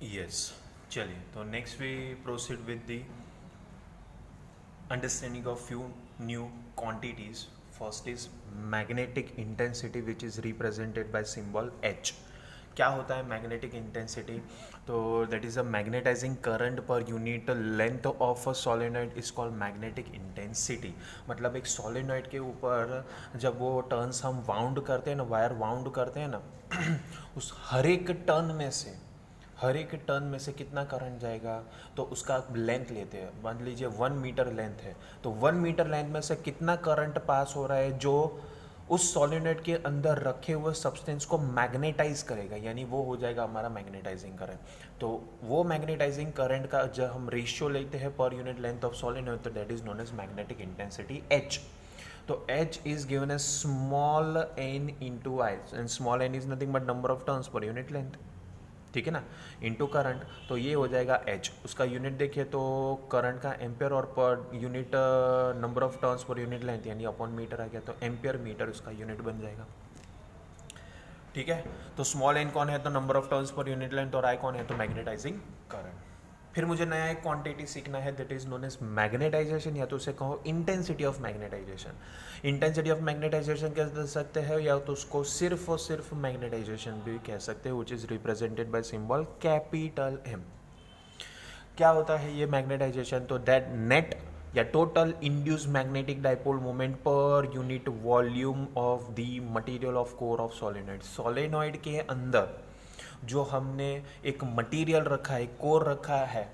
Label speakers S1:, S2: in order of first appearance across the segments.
S1: Yes, चलिए तो next we proceed with the understanding of few new quantities. First is magnetic intensity, which is represented by symbol H. क्या होता है magnetic intensity? तो that is a magnetising current per unit length of a solenoid is called magnetic intensity. मतलब एक solenoid के ऊपर जब वो टर्न्स हम वाउंड करते हैं ना, वायर वाउंड करते हैं ना, उस हर एक टर्न में से कितना करंट जाएगा, तो उसका लेंथ लेते हैं। मान लीजिए 1 मीटर लेंथ है, तो 1 मीटर लेंथ में से कितना करंट पास हो रहा है जो उस सॉलिनॉइड के अंदर रखे हुए सब्सटेंस को मैग्नेटाइज करेगा, यानी वो हो जाएगा हमारा मैग्नेटाइजिंग करंट। तो वो मैग्नेटाइजिंग करंट का जब हम रेशियो लेते हैं पर यूनिट लेंथ ऑफ सॉलिनॉइड, तो that is known as magnetic intensity H। तो H is given as small n into I, and small n is nothing but number of turns per unit length, ठीक है ना, into current. तो ये हो जाएगा H। उसका यूनिट देखिए तो करंट का एम्पियर और per unit number of turns per unit length यानी अपॉन मीटर आ गया, तो एम्पियर मीटर उसका यूनिट बन जाएगा। ठीक है, तो स्मॉल n कौन है, तो number of turns per unit length, और I कौन है, तो मैग्नेटाइजिंग करंट। फिर मुझे नया एक क्वांटिटी सीखना है, that is known as magnetisation, या तो उसे कहो intensity of magnetisation. Intensity of magnetisation कह सकते हैं, या तो उसको सिर्फ और सिर्फ मैग्नेटाइजेशन भी कह सकते हैं, which is represented by symbol capital M। क्या होता है ये मैग्नेटाइजेशन? तो दैट नेट या total induce magnetic dipole moment per unit volume of the material of core of solenoid. Solenoid के अंदर जो हमने एक मटेरियल रखा है, कोर रखा है,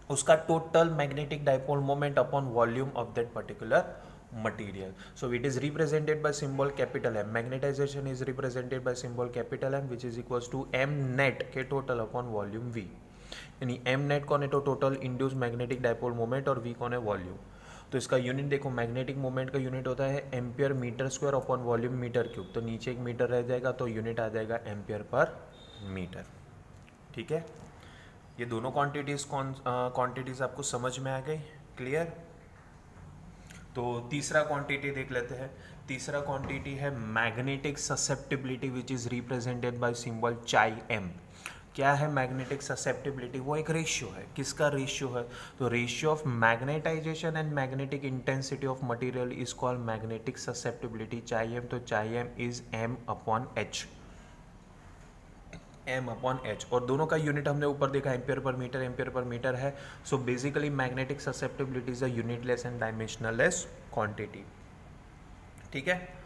S1: उसका total magnetic dipole moment upon volume of that particular material. So it is represented by symbol capital M। Magnetisation is represented by symbol capital M, which is equals to M net के total upon volume V। यानी M net कौन है, तो total induce magnetic dipole moment, और V कौन है, volume. तो इसका यूनिट देखो, मैग्नेटिक मोमेंट का यूनिट होता है ampere metre square upon volume metre cube. तो नीचे एक मीटर रह जाएगा, तो यूनिट आ जाएगा एम्पियर पर मीटर। ठीक है, ये दोनों क्वांटिटीज आपको समझ में आ गई, क्लियर? तो तीसरा क्वांटिटी देख लेते हैं। तीसरा क्वांटिटी है magnetic susceptibility, which is represented by symbol चाई M। क्या है मैग्नेटिक ससेप्टिबिलिटी? वो एक रेशियो है। किसका रेशियो है? तो ratio of magnetization and magnetic intensity of material is called magnetic susceptibility चाई M। तो चाई M is M upon H, M upon H। और दोनों का यूनिट हमने ऊपर देखा एम्पियर पर मीटर है। So basically magnetic susceptibility is a unitless and dimensionless quantity. ठीक है,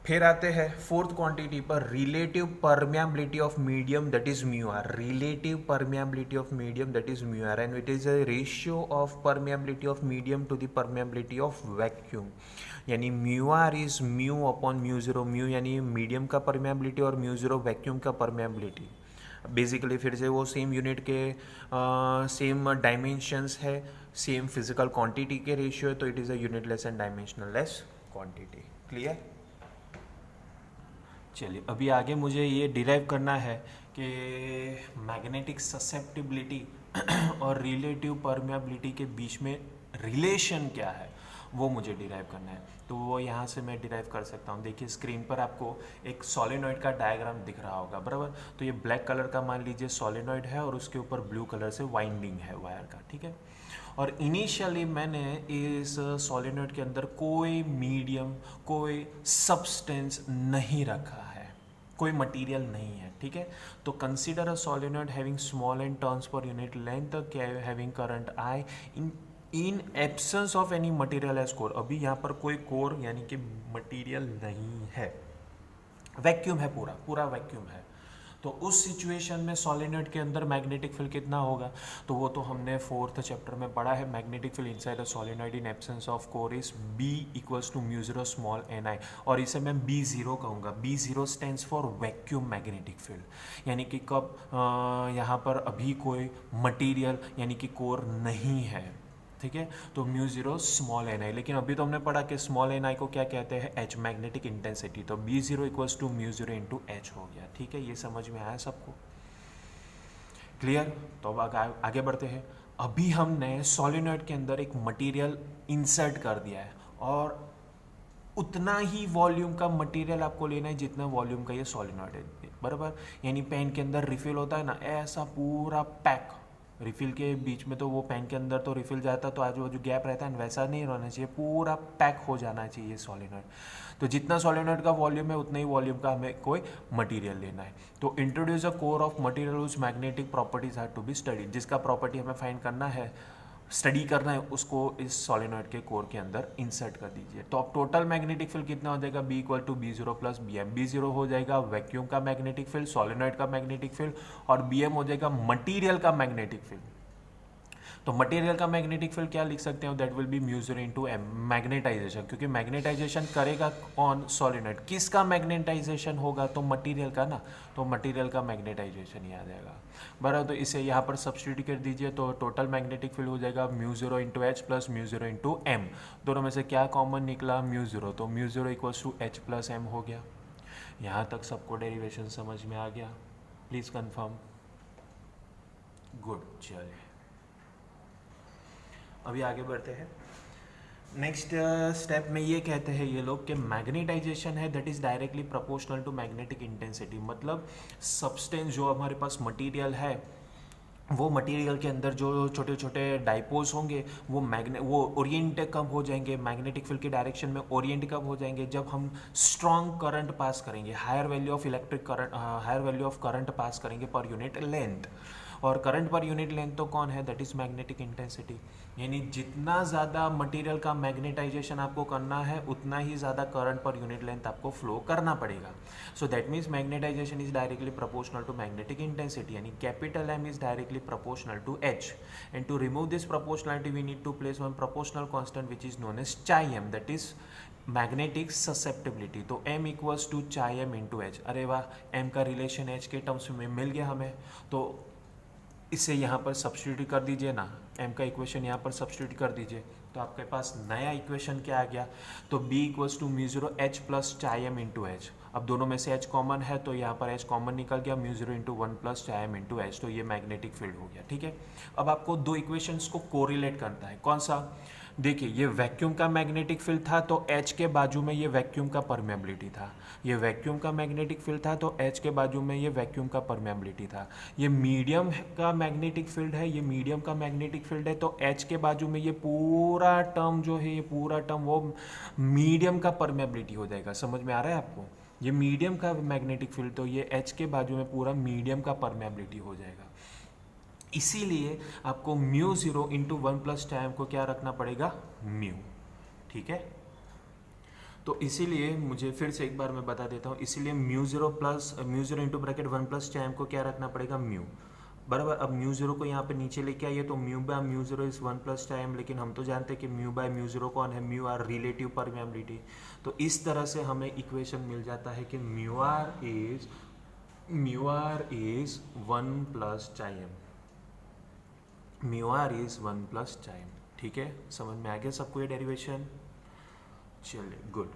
S1: फिर आते हैं फोर्थ क्वांटिटी पर, relative permeability of medium, that is mu R. Relative permeability of medium, that is mu R, and it is a ratio of permeability of medium to the permeability of vacuum. यानी mu R is mu upon mu zero. Mu यानी medium का permeability और mu zero vacuum का permeability. Basically फिर से वो same unit के same dimensions है, सेम फिजिकल क्वांटिटी के रेशियो है, तो it is a unitless and dimensionless quantity. Clear? चलिए अभी आगे मुझे ये डिराइव करना है कि मैग्नेटिक ससेप्टिबिलिटी और रिलेटिव परमियाबिलिटी के बीच में रिलेशन क्या है, वो मुझे डिराइव करना है। तो वो यहाँ से मैं डिराइव कर सकता हूँ। देखिए स्क्रीन पर आपको एक सोलेनॉइड का डायग्राम दिख रहा होगा, बराबर। तो ये ब्लैक कलर का मान लीजिए सोलेनॉइड है, और उसके ऊपर ब्लू कलर से वाइंडिंग है वायर का, ठीक है। और इनिशियली मैंने इस सोलेनॉइड के अंदर कोई मीडियम, कोई सब्सटेंस नहीं रखा है, कोई मटेरियल नहीं है, ठीक है। तो consider a solenoid having small and turns per unit length, having current I in absence of any material as core. अभी यहाँ पर कोई कोर यानी कि मटेरियल नहीं है, वैक्यूम है, पूरा पूरा वैक्यूम है। तो उस सिचुएशन में सोलेनॉइड के अंदर मैग्नेटिक फील्ड कितना होगा, तो वो तो हमने फोर्थ चैप्टर में पढ़ा है। Magnetic field inside a solenoid in absence of core is B equals to mu zero small ni, और इसे मैं B0 कहूँगा। B0 stands for vacuum magnetic field, यानी कि कब यहाँ पर अभी कोई मटीरियल यानी कि कोर नहीं है, ठीक है। तो म्यू जीरो स्मॉल ni, लेकिन अभी तो हमने पढ़ा कि स्मॉल ni को क्या कहते हैं, H, मैग्नेटिक इंटेंसिटी। तो B0 equals to mu zero into H हो गया, ठीक है। ये समझ में आया सबको, क्लियर? तो अब आगे बढ़ते हैं। अभी हमने सोलेनॉइड के अंदर एक मटेरियल इंसर्ट कर दिया है, और उतना ही वॉल्यूम का मटेरियल आपको लेना है जितना वॉल्यूम का ये सोलेनॉइड है। बराबर। यानी पेन के अंदर रिफिल होता है ना, ऐसा पूरा पैक, रिफिल के बीच में तो वो पेन के अंदर तो रिफिल जाता है तो आजू बाजू गैप रहता है, वैसा नहीं रहना चाहिए, पूरा पैक हो जाना चाहिए सोलेनॉइड। तो जितना सोलेनॉइड का वॉल्यूम है उतना ही वॉल्यूम का हमें कोई मटेरियल लेना है। तो introduce a core of material which magnetic properties have to be studied, जिसका प्रॉपर्टी हमें फाइंड करना है, स्टडी करना है, उसको इस सोलेनॉइड के कोर के अंदर इंसर्ट कर दीजिए। तो अब टोटल मैग्नेटिक फील्ड कितना हो जाएगा, B equal to B0 plus BM। B0 हो जाएगा वैक्यूम का मैग्नेटिक फील्ड, सोलेनॉइड का मैग्नेटिक फील्ड, और BM हो जाएगा मटेरियल का मैग्नेटिक फील्ड। तो मटेरियल का मैग्नेटिक फील्ड क्या लिख सकते हो, दैट विल बी म्यू0 इंटू एम, मैग्नेटाइजेशन, क्योंकि मैग्नेटाइजेशन करेगा कौन, सोलेनॉइड। किसका मैग्नेटाइजेशन होगा, तो मटेरियल का ना, तो मटेरियल का मैग्नेटाइजेशन ही आ जाएगा, बराबर। तो इसे यहाँ पर सब्स्टिट्यूट कर दीजिए, तो टोटल मैग्नेटिक फील्ड हो जाएगा म्यू0 इंटू एच प्लस म्यू0 इंटू एम। दोनों में से क्या कॉमन निकला, म्यू0, तो म्यू0 equals to H plus M हो गया। यहाँ तक सबको डेरिवेशन समझ में आ गया, प्लीज़ कंफर्म, गुड। चलिए अभी आगे बढ़ते हैं। नेक्स्ट स्टेप में ये कहते हैं ये लोग कि मैग्नेटाइजेशन है that is directly proportional to magnetic intensity. मतलब सब्सटेंस जो हमारे पास मटेरियल है, वो मटेरियल के अंदर जो छोटे छोटे डाइपोल्स होंगे वो ओरिएंट कब हो जाएंगे, मैग्नेटिक फील्ड के डायरेक्शन में ओरिएंट कब हो जाएंगे, जब हम स्ट्रॉन्ग करंट पास करेंगे, higher value of electric current, higher value of current pass करेंगे पर यूनिट लेंथ। और करंट पर यूनिट लेंथ तो कौन है, दैट इज मैग्नेटिक इंटेंसिटी। यानी जितना ज़्यादा मटेरियल का मैग्नेटाइजेशन आपको करना है उतना ही ज़्यादा करंट पर यूनिट लेंथ आपको फ्लो करना पड़ेगा। So that means magnetisation is directly proportional to magnetic intensity, यानी capital M is directly proportional to H। And to remove this proportionality we need to place one proportional constant which is known as chi m, that is magnetic susceptibility. तो M equals to chi m into H। अरे वाह, M का relation H के terms में मिल गया हमें, तो इसे यहाँ पर सब्स्टिट्यूट कर दीजिए ना, M का इक्वेशन यहाँ पर सब्स्टिट्यूट कर दीजिए, तो आपके पास नया इक्वेशन क्या आ गया, तो B इक्वल्स टू म्यू0 H plus chi m into H। अब दोनों में से H कॉमन है तो यहाँ पर H कॉमन निकल गया, म्यू0 into 1 plus chi m into H, तो ये मैग्नेटिक फील्ड हो गया। ठीक है, अब आपको दो इक्वेशंस को कोरिलेट करना है। कौन सा, देखिए ये वैक्यूम का मैग्नेटिक फील्ड था तो H के बाजू में ये वैक्यूम का परमेबिलिटी था, ये वैक्यूम का मैग्नेटिक फील्ड था तो H के बाजू में ये वैक्यूम का परमेबिलिटी था। ये मीडियम का मैग्नेटिक फील्ड है, ये मीडियम का मैग्नेटिक फील्ड है तो H के बाजू में ये पूरा टर्म जो है, ये पूरा टर्म वो मीडियम का परमेबिलिटी हो जाएगा। समझ में आ रहा है आपको, ये मीडियम का मैग्नेटिक फील्ड तो ये H के बाजू में पूरा मीडियम का परमेबिलिटी हो जाएगा। इसीलिए आपको म्यू0 इंटू 1 प्लस chi m को क्या रखना पड़ेगा, म्यू। ठीक है, तो इसीलिए मुझे फिर से एक बार मैं बता देता हूँ, इसीलिए mu naught into bracket 1 plus chi m को क्या रखना पड़ेगा, म्यू, बराबर। अब म्यू0 को यहाँ पे नीचे लेके आइए तो mu by mu naught is 1 plus chi m, लेकिन हम तो जानते हैं कि म्यू बाय म्यू0 कौन है, म्यू आर रिलेटिव परमेबिलिटी। तो इस तरह से हमें इक्वेशन मिल जाता है कि mu R is 1 plus chi m, mu R is 1 plus chi m। ठीक है, समझ में आ गया सबको ये डेरिवेशन, चलिए गुड।